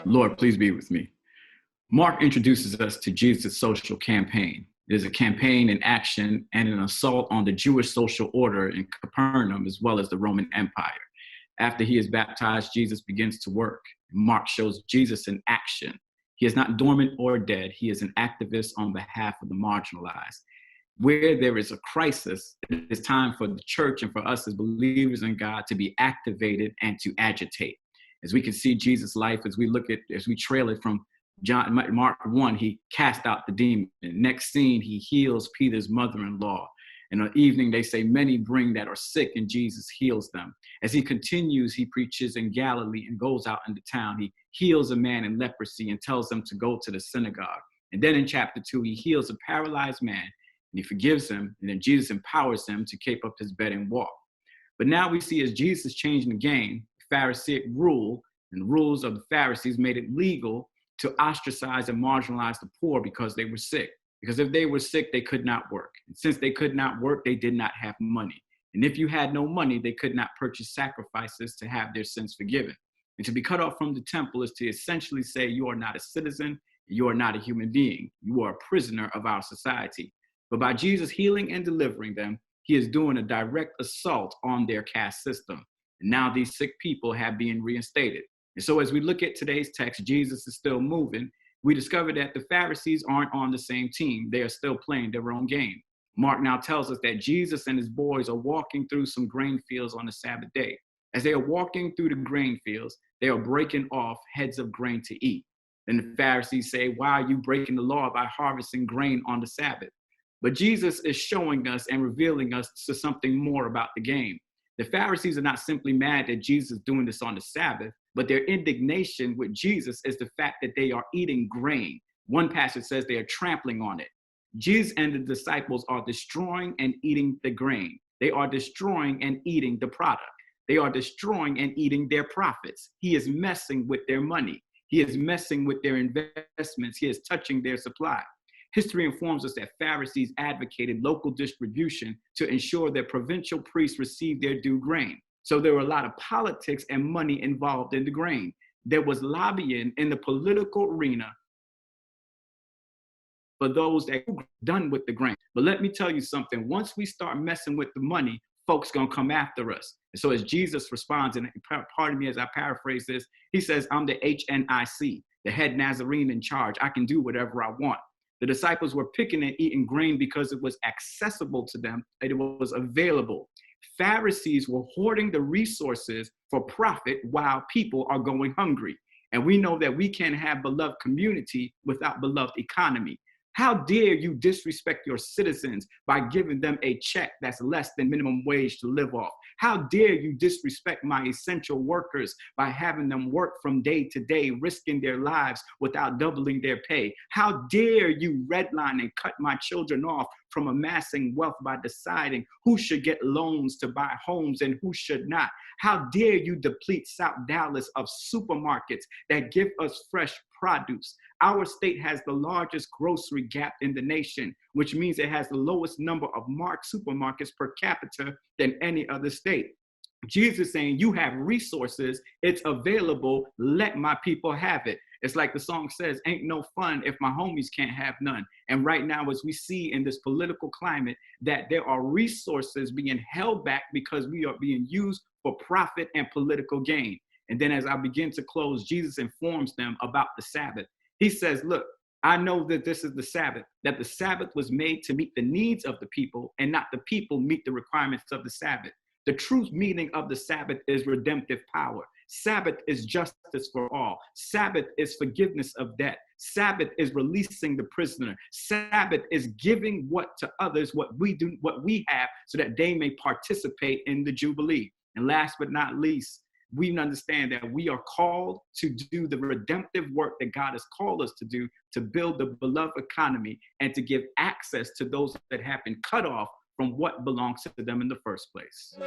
Lord, please be with me. Mark introduces us to Jesus' social campaign. It is a campaign in action and an assault on the Jewish social order in Capernaum as well as the Roman Empire. After he is baptized, Jesus begins to work. Mark shows Jesus in action. He is not dormant or dead. He is an activist on behalf of the marginalized. Where there is a crisis, it is time for the church and for us as believers in God to be activated and to agitate. As we can see Jesus' life, as we trail it from Mark 1, he cast out the demon. Next scene, he heals Peter's mother-in-law. In the evening, they say many bring that are sick and Jesus heals them. As he continues, he preaches in Galilee and goes out into town. He heals a man in leprosy and tells them to go to the synagogue. And then in chapter 2, he heals a paralyzed man and he forgives him. And then Jesus empowers him to keep up his bed and walk. But now we see as Jesus changing the game, Pharisaic rule and the rules of the Pharisees made it legal to ostracize and marginalize the poor because they were sick. Because if they were sick, they could not work. And since they could not work, they did not have money. And if you had no money, they could not purchase sacrifices to have their sins forgiven. And to be cut off from the temple is to essentially say you are not a citizen, you are not a human being. You are a prisoner of our society. But by Jesus healing and delivering them, he is doing a direct assault on their caste system. And now these sick people have been reinstated. And so as we look at today's text, Jesus is still moving. We discover that the Pharisees aren't on the same team. They are still playing their own game. Mark now tells us that Jesus and his boys are walking through some grain fields on the Sabbath day. As they are walking through the grain fields, they are breaking off heads of grain to eat. Then the Pharisees say, why are you breaking the law by harvesting grain on the Sabbath? But Jesus is showing us and revealing us to something more about the game. The Pharisees are not simply mad that Jesus is doing this on the Sabbath, but their indignation with Jesus is the fact that they are eating grain. One passage says they are trampling on it. Jesus and the disciples are destroying and eating the grain. They are destroying and eating the product. They are destroying and eating their profits. He is messing with their money. He is messing with their investments. He is touching their supply. History informs us that Pharisees advocated local distribution to ensure that provincial priests received their due grain. So there were a lot of politics and money involved in the grain. There was lobbying in the political arena for those that were done with the grain. But let me tell you something. Once we start messing with the money, folks gonna come after us. And so as Jesus responds, and pardon me as I paraphrase this, he says, I'm the HNIC, the head Nazarene in charge. I can do whatever I want. The disciples were picking and eating grain because it was accessible to them, and it was available. Pharisees were hoarding the resources for profit while people are going hungry. And we know that we can't have beloved community without beloved economy. How dare you disrespect your citizens by giving them a check that's less than minimum wage to live off? How dare you disrespect my essential workers by having them work from day to day, risking their lives without doubling their pay? How dare you redline and cut my children off from amassing wealth by deciding who should get loans to buy homes and who should not? How dare you deplete South Dallas of supermarkets that give us fresh produce? Our state has the largest grocery gap in the nation, which means it has the lowest number of marked supermarkets per capita than any other state. Jesus saying, you have resources, it's available, let my people have it. It's like the song says, ain't no fun if my homies can't have none. And right now, as we see in this political climate, that there are resources being held back because we are being used for profit and political gain. And then as I begin to close, Jesus informs them about the Sabbath. He says, look, I know that this is the Sabbath, that the Sabbath was made to meet the needs of the people and not the people meet the requirements of the Sabbath. The true meaning of the Sabbath is redemptive power. Sabbath is justice for all. Sabbath is forgiveness of debt. Sabbath is releasing the prisoner. Sabbath is giving what to others, what we have, so that they may participate in the Jubilee. And last but not least, we understand that we are called to do the redemptive work that God has called us to do, to build the beloved economy and to give access to those that have been cut off from what belongs to them in the first place.